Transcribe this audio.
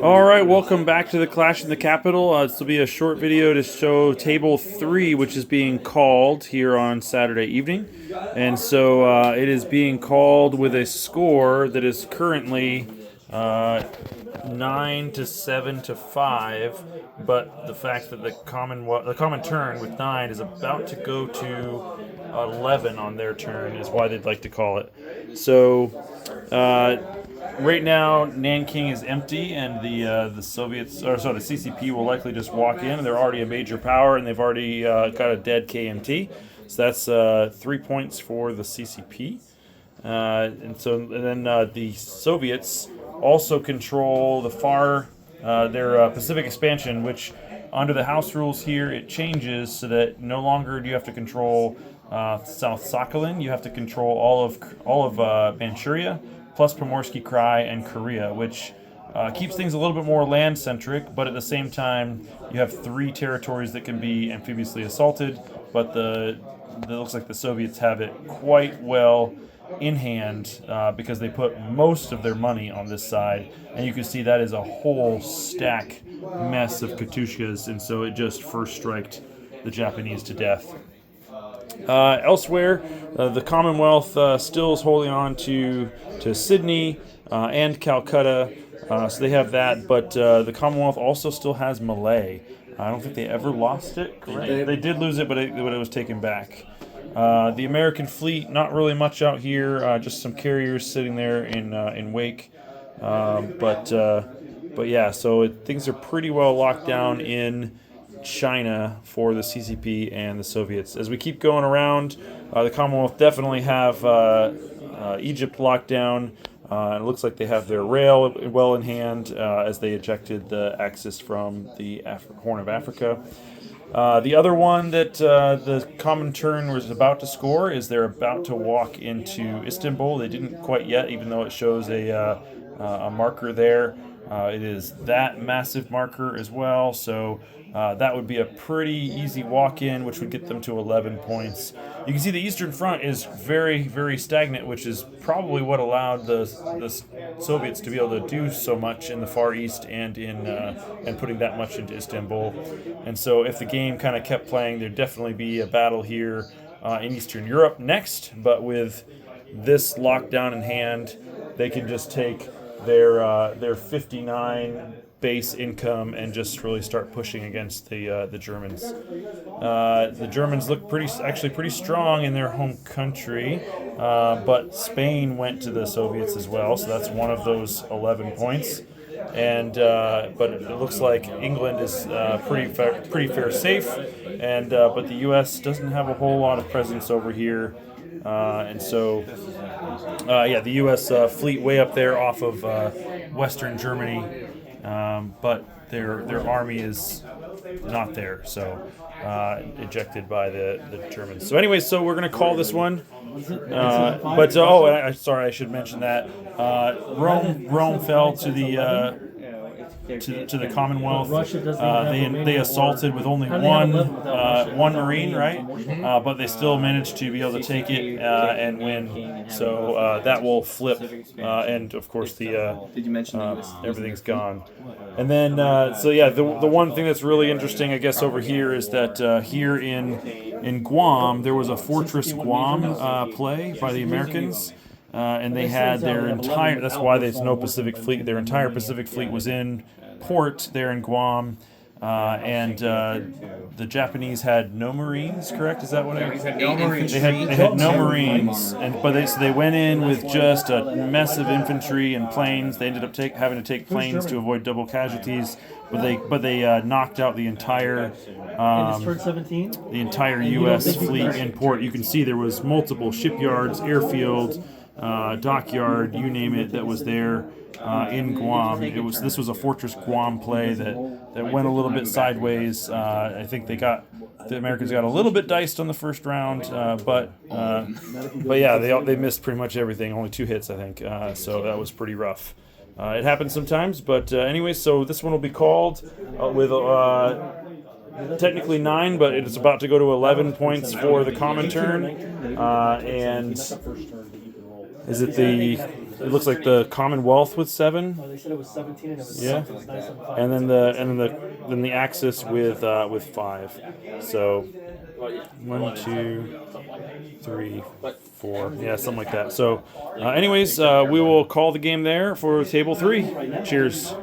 All right, welcome back to the Clash in the Capital. This will be a short video to show Table 3, which is being called here on Saturday evening. And so it is being called with a score that is currently 9 to 7 to 5, but the fact that the common turn with 9 is about to go to 11 on their turn is why they'd like to call it. So right now, Nanking is empty, and the Soviets, or sorry, the CCP will likely just walk in. They're already a major power, and they've already got a dead KMT. So that's 3 points for the CCP. And then the Soviets also control the their Pacific expansion, which under the house rules here it changes so that no longer do you have to control South Sakhalin. You have to control all of Manchuria, plus Primorsky Krai and Korea, which keeps things a little bit more land-centric, but at the same time, you have 3 territories that can be amphibiously assaulted, but it looks like the Soviets have it quite well in hand because they put most of their money on this side, and you can see that is a whole stack mess of Katyushkas, and so it just first striked the Japanese to death. Elsewhere, the Commonwealth still is holding on to Sydney and Calcutta, so they have that, but the Commonwealth also still has Malay. I don't think they ever lost it. They did lose it, but it was taken back. The American fleet, not really much out here, just some carriers sitting there in Wake. But yeah, so things are pretty well locked down in China for the CCP and the Soviets. As we keep going around, the Commonwealth definitely have Egypt locked down. It looks like they have their rail well in hand as they ejected the Axis from the Horn of Africa. The other one that the common turn was about to score is they're about to walk into Istanbul. They didn't quite yet, even though it shows a marker there. It is that massive marker as well, so that would be a pretty easy walk-in, which would get them to 11 points. You can see the Eastern Front is very, very stagnant, which is probably what allowed the Soviets to be able to do so much in the Far East and putting that much into Istanbul. And so if the game kind of kept playing, there'd definitely be a battle here in Eastern Europe next, but with this lockdown in hand, they can just take their 59 base income and just really start pushing against the Germans. The Germans look actually pretty strong in their home country, but Spain went to the Soviets as well, so that's one of those 11 points. And but it looks like England is pretty fair safe, and but the U.S. doesn't have a whole lot of presence over here. And so, the U.S. Fleet way up there off of Western Germany, but their army is not there, so ejected by the Germans. So anyway, so we're going to call this one. Sorry, I should mention that Rome fell to the to the Commonwealth. They assaulted with only one Marine, right? But they still managed to be able to take it and win. So that will flip, and of course everything's gone. And then the one thing that's really interesting, I guess, over here is that here in Guam there was a Fortress Guam play by the Americans. And they had their entire, that's why there's no Pacific Fleet, their entire Pacific Fleet was in port there in Guam, and the Japanese had no Marines, correct? Is that what it is? They had no Marines, but they went in with just a mess of infantry and planes. They ended up having to take planes to avoid double casualties, but they knocked out the entire U.S. fleet in port. You can see there was multiple shipyards, airfield, dockyard, you name it, that was there in Guam. This was a Fortress Guam play that went a little bit sideways. I think the Americans got a little bit diced on the first round, but yeah, they missed pretty much everything. Only 2 hits, I think. So that was pretty rough. It happens sometimes, but anyway, so this one will be called with technically 9, but it's about to go to 11 points for the common turn. And is it the It looks like the Commonwealth with 7. They said it was 17 and it was Yeah. something. It's nice and fun. And then the Axis with 5. So 1, 2, 3, 4. Yeah, something like that. So, anyways, we will call the game there for table 3. Cheers.